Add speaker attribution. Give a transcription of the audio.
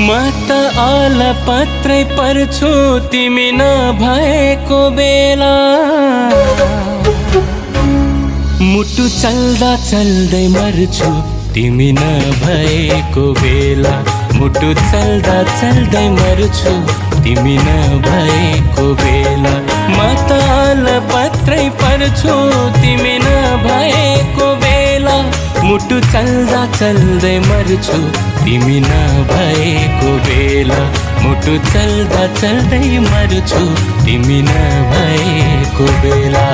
Speaker 1: म त अलपत्रै पर्छु तिमी नभएको बेला। मुटु चल्दा चल्दै मर्छु तिमी नभएको बेला। मुटु चल्दा चल्दै मर्छु तिमी नभएको बेला। म त अलपत्रै पर्छु तिमी नभएको बेला। मुटु चल्दा चल्दै मर्छु तिमी नभएको बेला। मुटु चल्दा चल्दै मर्छु तिमी नभएको बेला।